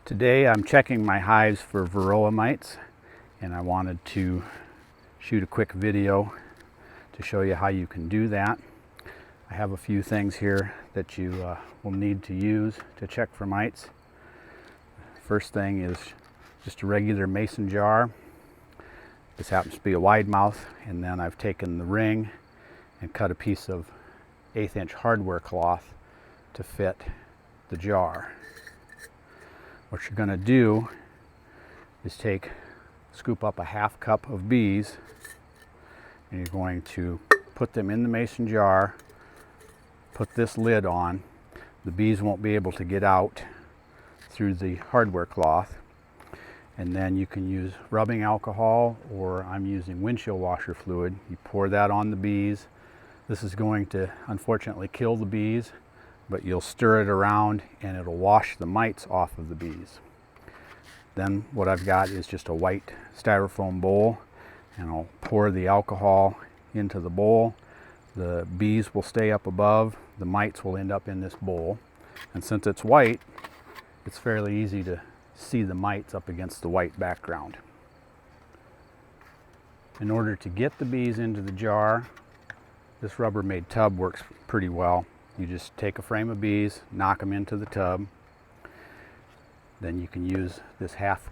Today I'm checking my hives for Varoa mites, and I wanted to shoot a quick video to show you how you can do that. I have a few things here that you will need to use to check for mites. First thing is just a regular mason jar. This happens to be a wide mouth, and then I've taken the ring and cut a piece of 1/8 inch hardware cloth to fit the jar. What you're going to do is scoop up a 1/2 cup of bees, and you're going to put them in the mason jar, put this lid on. The bees won't be able to get out through the hardware cloth, and then you can use rubbing alcohol, or I'm using windshield washer fluid. You pour that on the bees. This is going to unfortunately kill the bees, but you'll stir it around and it'll wash the mites off of the bees. Then what I've got is just a white styrofoam bowl, and I'll pour the alcohol into the bowl. The bees will stay up above, the mites will end up in this bowl, and since it's white, it's fairly easy to see the mites up against the white background. In order to get the bees into the jar, this Rubbermaid tub works pretty well. You just take a frame of bees, knock them into the tub. Then you can use this 1/2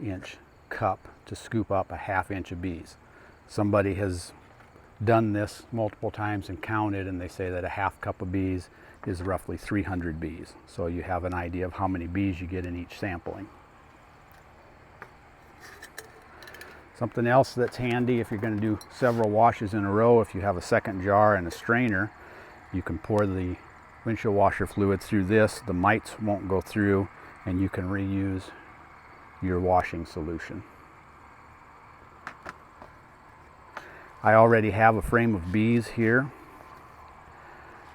inch cup to scoop up a 1/2 inch of bees. Somebody has done this multiple times and counted, and they say that a 1/2 cup of bees is roughly 300 bees. So you have an idea of how many bees you get in each sampling. Something else that's handy if you're going to do several washes in a row, if you have a second jar and a strainer, you can pour the windshield washer fluid through this. The mites won't go through, and you can reuse your washing solution. I already have a frame of bees here.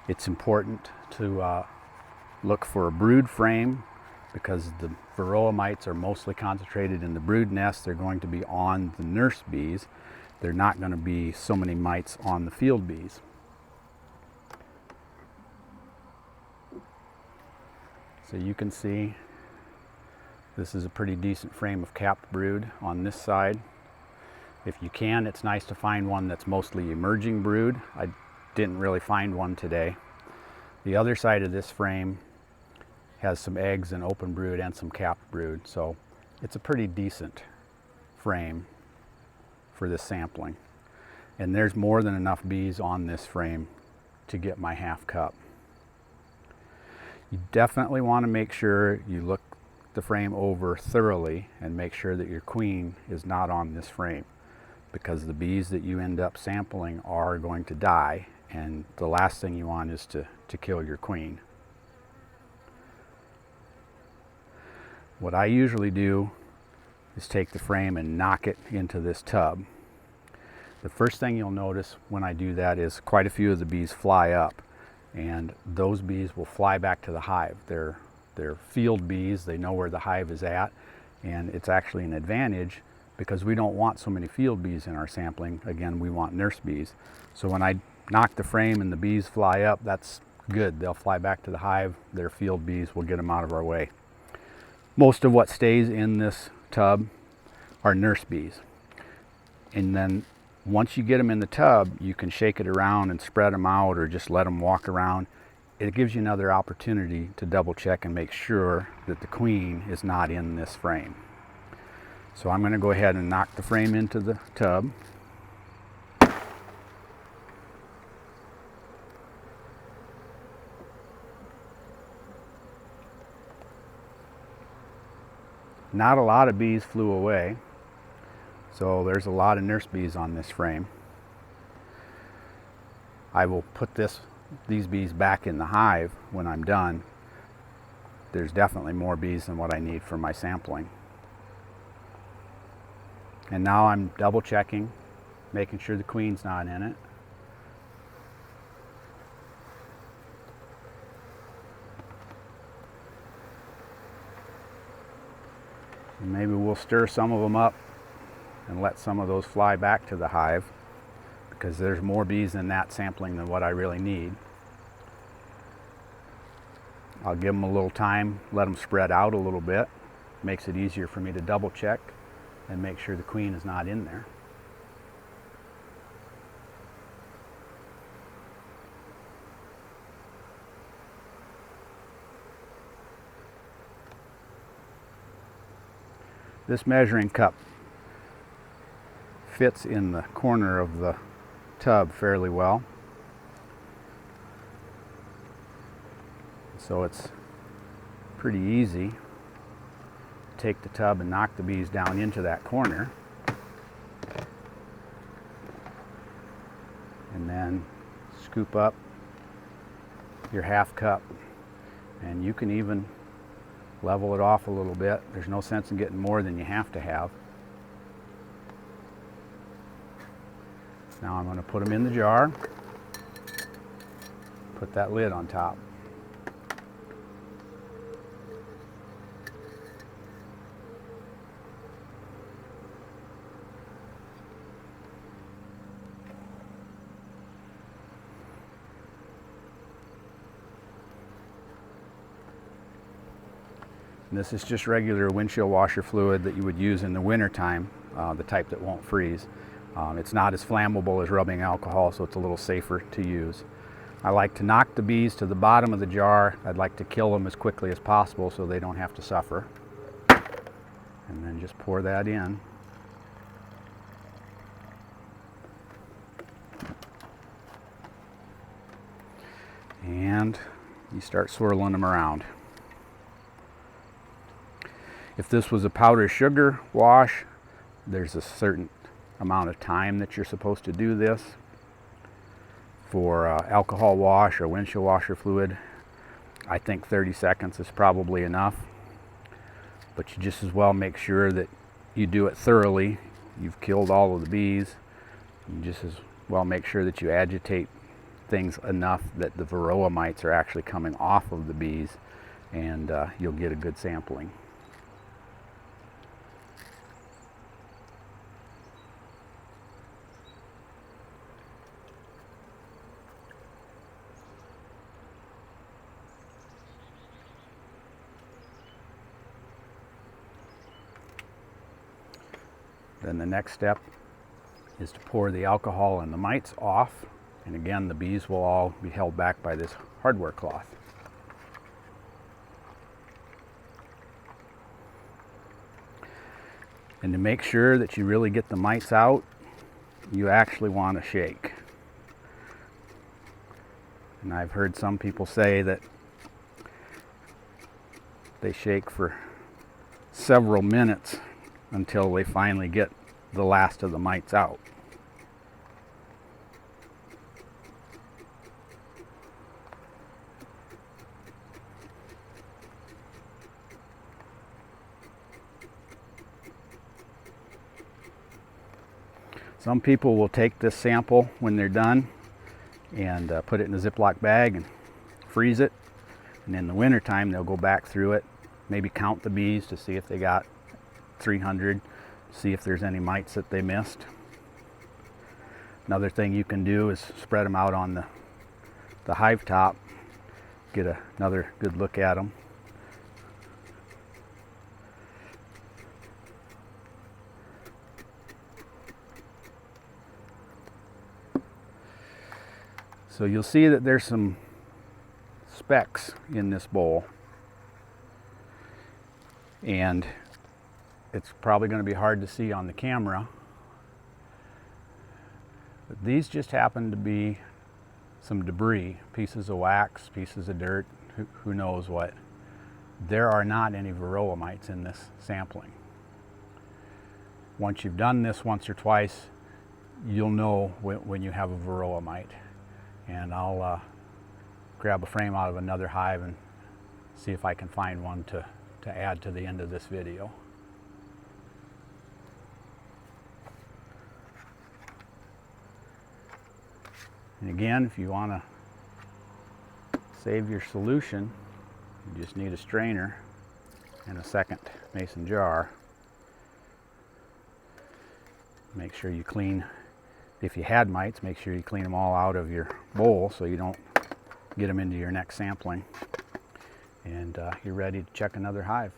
It's important to look for a brood frame, because the Varoa mites are mostly concentrated in the brood nest. They're going to be on the nurse bees. They're not going to be so many mites on the field bees. So you can see this is a pretty decent frame of capped brood on this side. If you can, it's nice to find one that's mostly emerging brood. I didn't really find one today. The other side of this frame has some eggs and open brood and some capped brood, so it's a pretty decent frame for this sampling. And there's more than enough bees on this frame to get my 1/2 cup. You definitely want to make sure you look the frame over thoroughly and make sure that your queen is not on this frame, because the bees that you end up sampling are going to die, and the last thing you want is to kill your queen. What I usually do is take the frame and knock it into this tub. The first thing you'll notice when I do that is quite a few of the bees fly up, and those bees will fly back to the hive. They're field bees, they know where the hive is at, and it's actually an advantage because we don't want so many field bees in our sampling. Again, we want nurse bees. So when I knock the frame and the bees fly up, that's good. They'll fly back to the hive. They're field bees, we'll get them out of our way. Most of what stays in this tub are nurse bees. And then once you get them in the tub, you can shake it around and spread them out, or just let them walk around. It gives you another opportunity to double check and make sure that the queen is not in this frame. So I'm going to go ahead and knock the frame into the tub. Not a lot of bees flew away, so there's a lot of nurse bees on this frame. I will put these bees back in the hive when I'm done. There's definitely more bees than what I need for my sampling. And now I'm double checking, making sure the queen's not in it. And maybe we'll stir some of them up and let some of those fly back to the hive, because there's more bees in that sampling than what I really need. I'll give them a little time, let them spread out a little bit. Makes it easier for me to double check and make sure the queen is not in there. This measuring cup fits in the corner of the tub fairly well. So it's pretty easy to take the tub and knock the bees down into that corner. And then scoop up your half cup. And you can even level it off a little bit. There's no sense in getting more than you have to have. Now I'm going to put them in the jar, put that lid on top. And this is just regular windshield washer fluid that you would use in the winter time, the type that won't freeze. It's not as flammable as rubbing alcohol, so it's a little safer to use. I like to knock the bees to the bottom of the jar. I'd like to kill them as quickly as possible so they don't have to suffer. And then just pour that in. And you start swirling them around. If this was a powdered sugar wash, there's a certain amount of time that you're supposed to do this. For alcohol wash or windshield washer fluid, I think 30 seconds is probably enough. But you just as well make sure that you do it thoroughly. You've killed all of the bees. You just as well make sure that you agitate things enough that the Varoa mites are actually coming off of the bees, and you'll get a good sampling. Then the next step is to pour the alcohol and the mites off. And again, the bees will all be held back by this hardware cloth. And to make sure that you really get the mites out, you actually want to shake. And I've heard some people say that they shake for several minutes until they finally get the last of the mites out. Some people will take this sample when they're done and put it in a Ziploc bag and freeze it. And in the winter time, they'll go back through it, maybe count the bees to see if they got 300, see if there's any mites that they missed. Another thing you can do is spread them out on the hive top, get another good look at them. So you'll see that there's some specks in this bowl, and it's probably going to be hard to see on the camera, but these just happen to be some debris, pieces of wax, pieces of dirt, who knows what. There are not any Varoa mites in this sampling. Once you've done this once or twice, you'll know when you have a Varoa mite. And I'll grab a frame out of another hive and see if I can find one to add to the end of this video. And again, if you want to save your solution, you just need a strainer and a second mason jar. Make sure you clean, if you had mites, make sure you clean them all out of your bowl so you don't get them into your next sampling. and you're ready to check another hive.